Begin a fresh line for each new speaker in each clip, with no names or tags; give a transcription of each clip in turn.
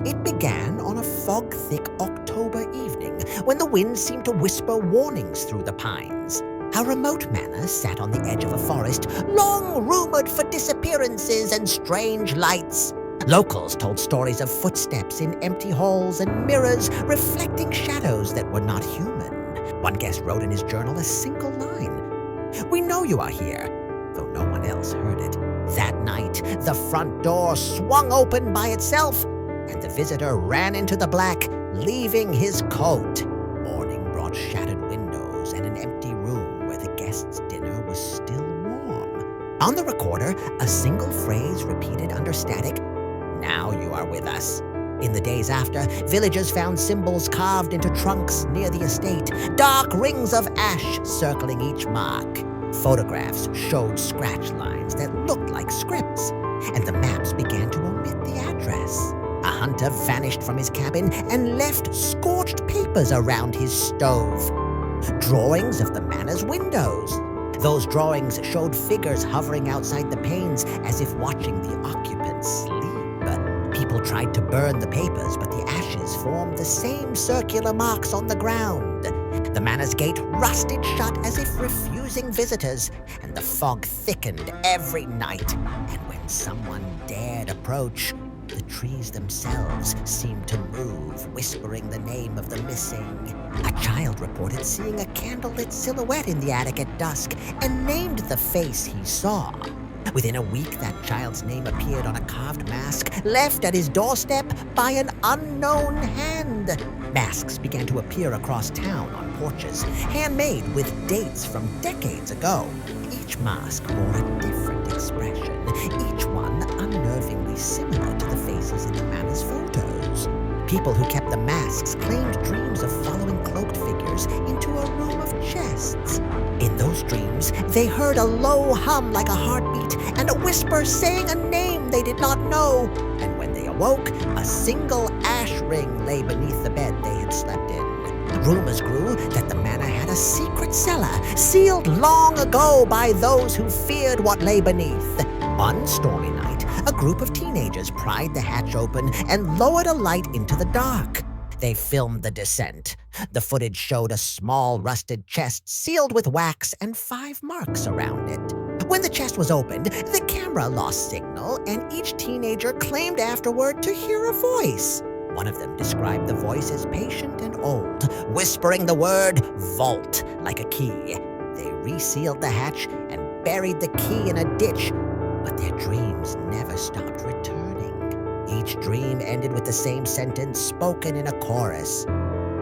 It began on a fog-thick October evening when the wind seemed to whisper warnings through the pines. A remote manor sat on the edge of a forest, long rumored for disappearances and strange lights. Locals told stories of footsteps in empty halls and mirrors reflecting shadows that were not human. One guest wrote in his journal a single line: "We know you are here," though no one else heard it. That night, the front door swung open by itself, and the visitor ran into the black, leaving his coat. Morning brought shattered windows and an empty room where the guest's dinner was still warm. On the recorder, a single phrase repeated under static: "Now you are with us." In the days after, villagers found symbols carved into trunks near the estate, dark rings of ash circling each mark. Photographs showed scratch lines that looked like scripts, and the maps began to omit the address. A hunter vanished from his cabin and left scorched papers around his stove. Drawings of the manor's windows. Those drawings showed figures hovering outside the panes as if watching the occupants sleep. People tried to burn the papers, but the ashes formed the same circular marks on the ground. The manor's gate rusted shut as if refusing visitors, and the fog thickened every night. And when someone dared approach, the trees themselves seemed to move, whispering the name of the missing. A child reported seeing a candlelit silhouette in the attic at dusk and named the face he saw. Within a week, that child's name appeared on a carved mask left at his doorstep by an unknown hand. Masks began to appear across town on porches, handmade with dates from decades ago. Each mask bore a different expression, each one unnervingly similar to the faces in the manor's photos. People who kept the masks claimed dreams of following cloaked figures into a room of chests. In those dreams, they heard a low hum like a heartbeat and a whisper saying a name they did not know. And when they awoke, a single ash ring lay beneath the bed they had slept in. Rumors grew that the manor had a secret cellar, sealed long ago by those who feared what lay beneath. One stormy night, a group of teenagers pried the hatch open and lowered a light into the dark. They filmed the descent. The footage showed a small rusted chest sealed with wax and 5 marks around it. When the chest was opened, the camera lost signal, and each teenager claimed afterward to hear a voice. One of them described the voice as patient and old, whispering the word vault like a key. They resealed the hatch and buried the key in a ditch, but their dreams never stopped returning. Each dream ended with the same sentence spoken in a chorus: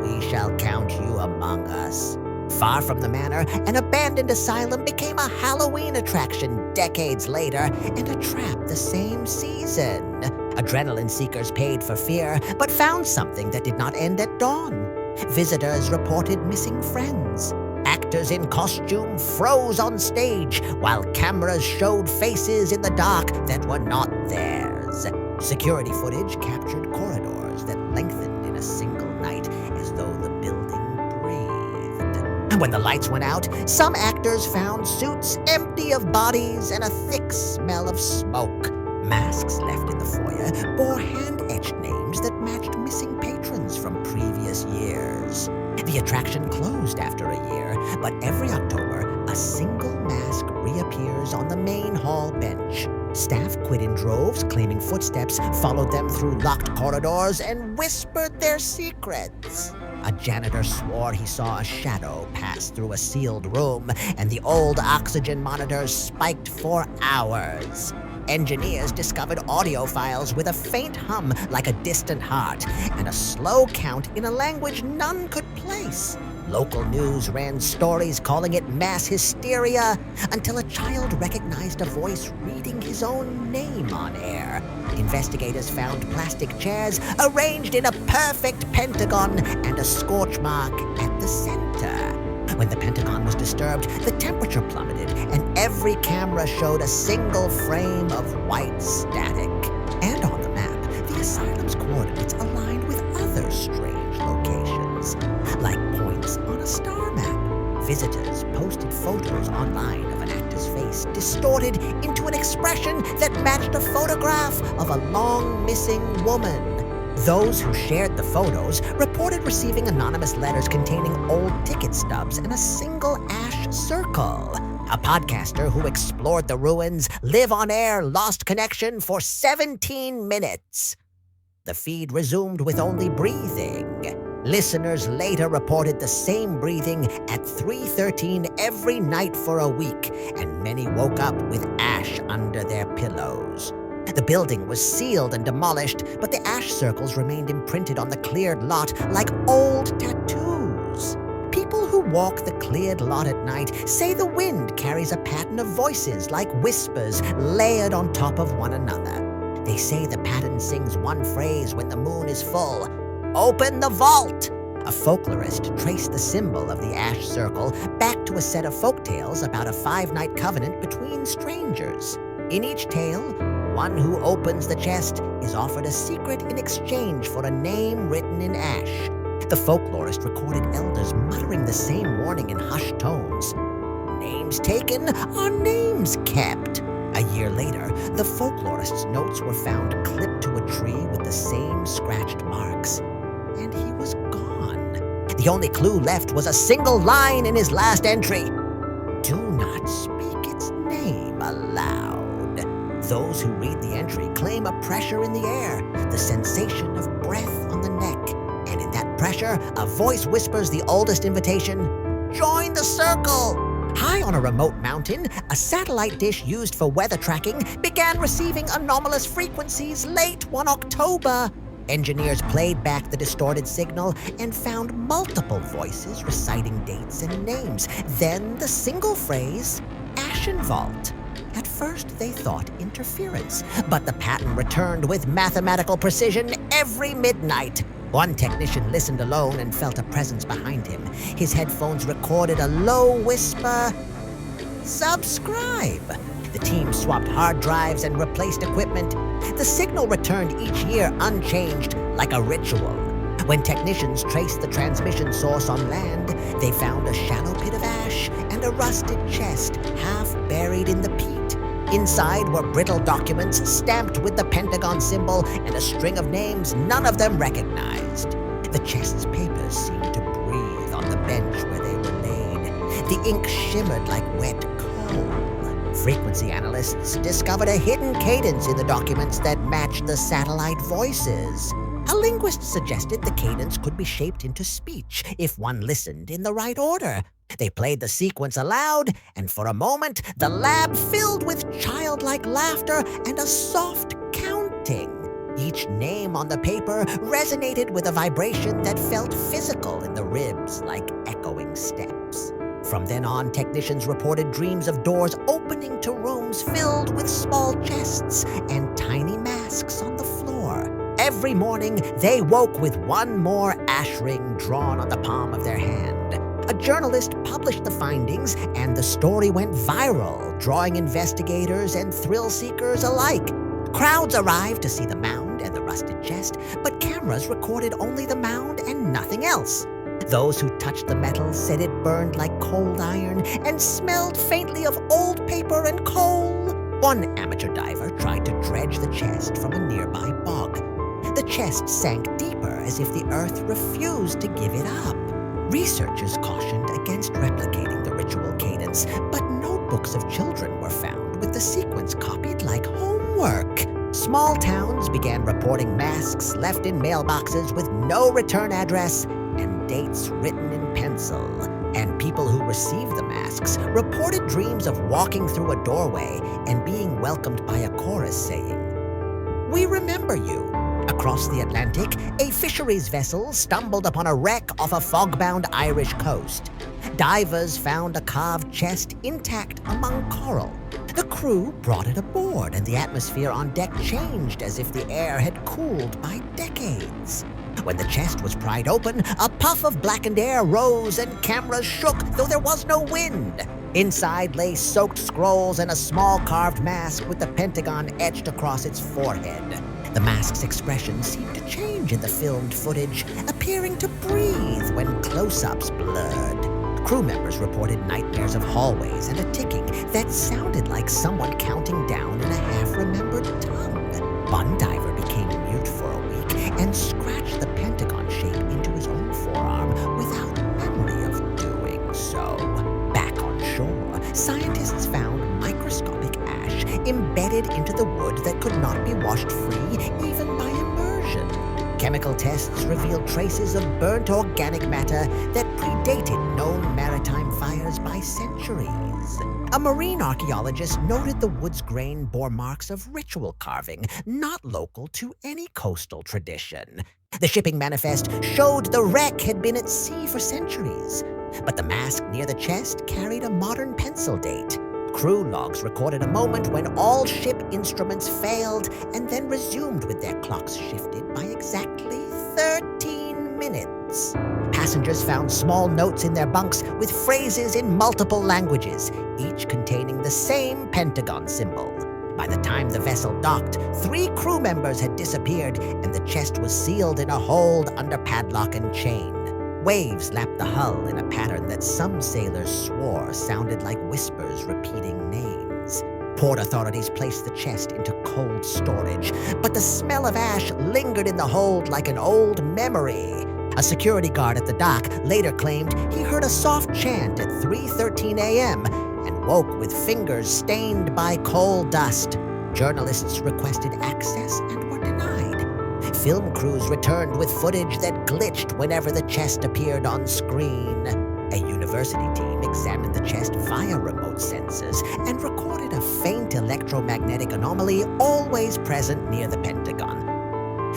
"We shall count you among us." Far from the manor, an abandoned asylum became a Halloween attraction decades later, and a trap the same season. Adrenaline seekers paid for fear, but found something that did not end at dawn. Visitors reported missing friends. Actors in costume froze on stage, while cameras showed faces in the dark that were not theirs. Security footage captured corridors that lengthened in a single night as though the building breathed. When the lights went out, some actors found suits empty of bodies and a thick smell of smoke. Masks left in the foyer bore hand-etched names that matched missing patrons from previous years. The attraction closed after a year, but every October, a single mask reappears on the main hall bench. Staff quit in droves, claiming footsteps followed them through locked corridors and whispered their secrets. A janitor swore he saw a shadow pass through a sealed room, and the old oxygen monitors spiked for hours. Engineers discovered audio files with a faint hum like a distant heart, and a slow count in a language none could place. Local news ran stories calling it mass hysteria, until a child recognized a voice reading his own name on air. Investigators found plastic chairs arranged in a perfect pentagon and a scorch mark at the center. When the pentagon was disturbed, the temperature plummeted, and every camera showed a single frame of white static. And on the map, the asylum's coordinates aligned with other strange locations, like points on a star map. Visitors posted photos online of an actor's face distorted into an expression that matched a photograph of a long-missing woman. Those who shared the photos reported receiving anonymous letters containing old ticket stubs and a single ash circle. A podcaster who explored the ruins, live on air, lost connection for 17 minutes. The feed resumed with only breathing. Listeners later reported the same breathing at 3:13 every night for a week, and many woke up with ash under their pillows. The building was sealed and demolished, but the ash circles remained imprinted on the cleared lot like old tattoos. People who walk the cleared lot at night say the wind carries a pattern of voices like whispers layered on top of one another. They say the pattern sings one phrase when the moon is full: "Open the vault!" A folklorist traced the symbol of the ash circle back to a set of folktales about a 5-night covenant between strangers. In each tale, one who opens the chest is offered a secret in exchange for a name written in ash. The folklorist recorded elders muttering the same warning in hushed tones. Names taken are names kept. A year later, the folklorist's notes were found clipped to a tree with the same scratched marks, and he was gone. The only clue left was a single line in his last entry: "Do not speak its name aloud." Those who read the entry claim a pressure in the air, the sensation of breath on the neck, and in that pressure, a voice whispers the oldest invitation: "Join the circle!" High on a remote mountain, a satellite dish used for weather tracking began receiving anomalous frequencies late one October. Engineers played back the distorted signal and found multiple voices reciting dates and names, then the single phrase, AshenVault. At first, they thought interference, but the pattern returned with mathematical precision every midnight. One technician listened alone and felt a presence behind him. His headphones recorded a low whisper: "Subscribe." The team swapped hard drives and replaced equipment. The signal returned each year unchanged, like a ritual. When technicians traced the transmission source on land, they found a shallow pit of ash and a rusted chest half buried in the peat. Inside were brittle documents stamped with the Pentagon symbol and a string of names none of them recognized. The chest's papers seemed to breathe on the bench where they were laid. The ink shimmered like wet coal. Frequency analysts discovered a hidden cadence in the documents that matched the satellite voices. A linguist suggested the cadence could be shaped into speech if one listened in the right order. They played the sequence aloud, and for a moment, the lab filled with childlike laughter and a soft counting. Each name on the paper resonated with a vibration that felt physical in the ribs like echoing steps. From then on, technicians reported dreams of doors opening to rooms filled with small chests and tiny masks on the floor. Every morning, they woke with one more ash ring drawn on the palm of their hand. A journalist published the findings, and the story went viral, drawing investigators and thrill-seekers alike. Crowds arrived to see the mound and the rusted chest, but cameras recorded only the mound and nothing else. Those who touched the metal said it burned like cold iron and smelled faintly of old paper and coal. One amateur diver tried to dredge the chest from a nearby bog. The chest sank deeper as if the earth refused to give it up. Researchers cautioned against replicating the ritual cadence, but notebooks of children were found with the sequence copied like homework. Small towns began reporting masks left in mailboxes with no return address and dates written in pencil. And people who received the masks reported dreams of walking through a doorway and being welcomed by a chorus saying, "We remember you." Across the Atlantic, a fisheries vessel stumbled upon a wreck off a fog-bound Irish coast. Divers found a carved chest intact among coral. The crew brought it aboard, and the atmosphere on deck changed as if the air had cooled by decades. When the chest was pried open, a puff of blackened air rose and cameras shook, though there was no wind. Inside lay soaked scrolls and a small carved mask with the Pentagon etched across its forehead. The mask's expression seemed to change in the filmed footage, appearing to breathe when close-ups blurred. Crew members reported nightmares of hallways and a ticking that sounded like someone counting down in a half-remembered tongue. One diver became mute for a week and screamed slid into the wood that could not be washed free even by immersion. Chemical tests revealed traces of burnt organic matter that predated known maritime fires by centuries. A marine archaeologist noted the wood's grain bore marks of ritual carving, not local to any coastal tradition. The shipping manifest showed the wreck had been at sea for centuries, but the mask near the chest carried a modern pencil date. Crew logs recorded a moment when all ship instruments failed and then resumed with their clocks shifted by exactly 13 minutes. Passengers found small notes in their bunks with phrases in multiple languages, each containing the same pentagon symbol. By the time the vessel docked, 3 crew members had disappeared, and the chest was sealed in a hold under padlock and chain. Waves lapped the hull in a pattern that some sailors swore sounded like whispers repeating names. Port authorities placed the chest into cold storage, but the smell of ash lingered in the hold like an old memory. A security guard at the dock later claimed he heard a soft chant at 3:13 a.m. and woke with fingers stained by coal dust. Journalists requested access and were denied. Film crews returned with footage that glitched whenever the chest appeared on screen. A university team examined the chest via remote sensors and recorded a faint electromagnetic anomaly always present near the Pentagon.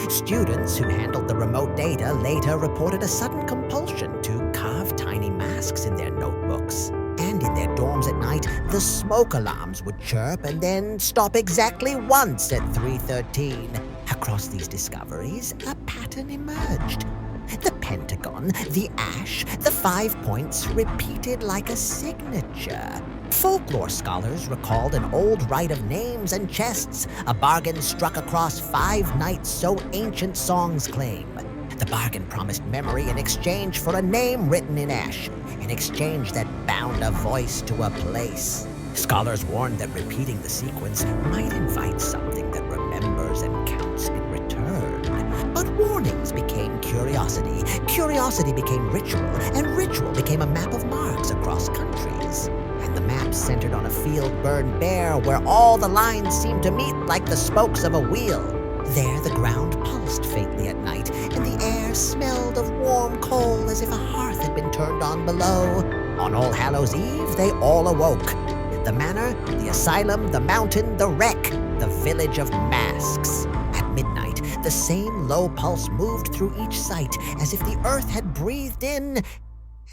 Students who handled the remote data later reported a sudden compulsion to carve tiny masks in their notebooks. And in their dorms at night, the smoke alarms would chirp and then stop exactly once at 3:13. Across these discoveries, a pattern emerged. The Pentagon, the ash, the 5 points repeated like a signature. Folklore scholars recalled an old rite of names and chests, a bargain struck across 5 nights so ancient songs claim. The bargain promised memory in exchange for a name written in ash, an exchange that bound a voice to a place. Scholars warned that repeating the sequence might invite something that remembers and counts in return. But warnings became curiosity, curiosity became ritual, and ritual became a map of marks across countries. And the map centered on a field burned bare where all the lines seemed to meet like the spokes of a wheel. There the ground pulsed faintly at night, and the air smelled of warm coal as if a hearth had been turned on below. On All Hallows' Eve, they all awoke. The manor, the asylum, the mountain, the wreck, the village of masks. At midnight, the same low pulse moved through each site as if the earth had breathed in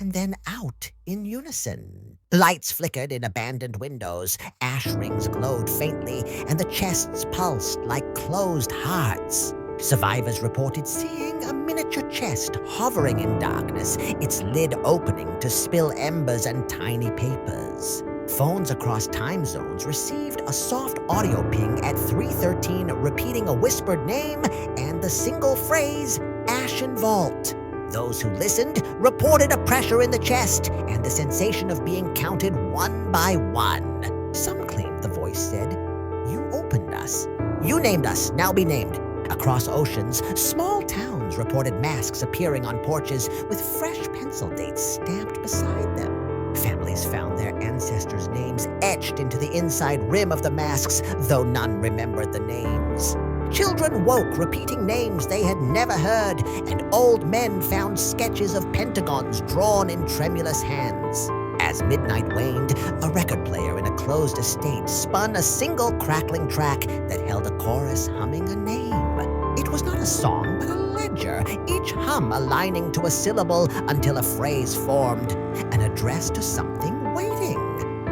and then out in unison. Lights flickered in abandoned windows, ash rings glowed faintly, and the chests pulsed like closed hearts. Survivors reported seeing a miniature chest hovering in darkness, its lid opening to spill embers and tiny papers. Phones across time zones received a soft audio ping at 3:13, repeating a whispered name and the single phrase, AshenVault. Those who listened reported a pressure in the chest and the sensation of being counted one by one. Some claimed the voice said, "You opened us. You named us, now be named." Across oceans, small towns reported masks appearing on porches with fresh pencil dates stamped beside them. Families found their ancestors' names etched into the inside rim of the masks, though none remembered the names. Children woke repeating names they had never heard, and old men found sketches of pentagons drawn in tremulous hands. As midnight waned, a record player in a closed estate spun a single crackling track that held a chorus humming a name. It was not a song, but a ledger, each hum aligning to a syllable until a phrase formed, an address to something waiting.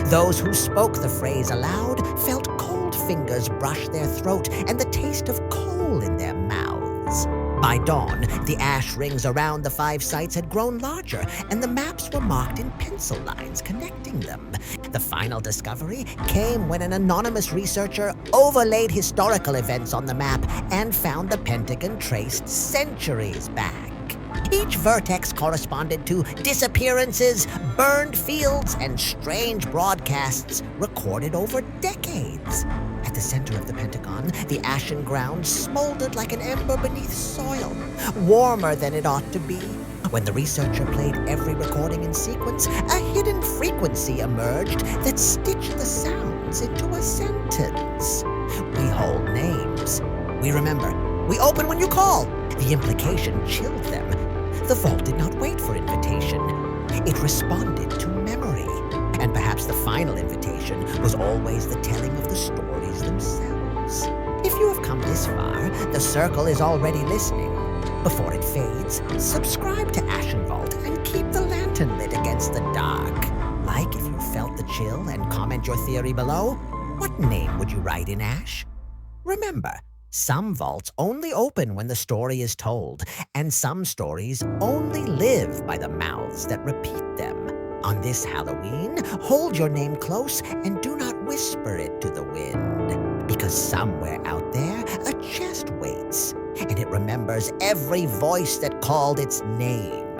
Those who spoke the phrase aloud felt cold fingers brush their throat and the taste of coal in their mouths. By dawn, the ash rings around the 5 sites had grown larger, and the maps were marked in pencil lines connecting them. The final discovery came when an anonymous researcher overlaid historical events on the map and found the Pentagon traced centuries back. Each vertex corresponded to disappearances, burned fields, and strange broadcasts recorded over decades. At the center of the Pentagon, the ashen ground smoldered like an ember beneath soil, warmer than it ought to be. When the researcher played every recording in sequence, a hidden frequency emerged that stitched the sounds into a sentence. We hold names. We remember. We open when you call. The implication chilled them. The vault did not wait for invitation. It responded to memory. And perhaps the final invitation was always the telling of the stories themselves. If you have come this far, the circle is already listening. Before it fades, subscribe to AshenVault and keep the lantern lit against the dark. Like if you felt the chill and comment your theory below. What name would you write in ash? Remember, some vaults only open when the story is told, and some stories only live by the mouths that repeat them. On this Halloween, hold your name close and do not whisper it to the wind, because somewhere out there a chest waits, and it remembers every voice that called its name.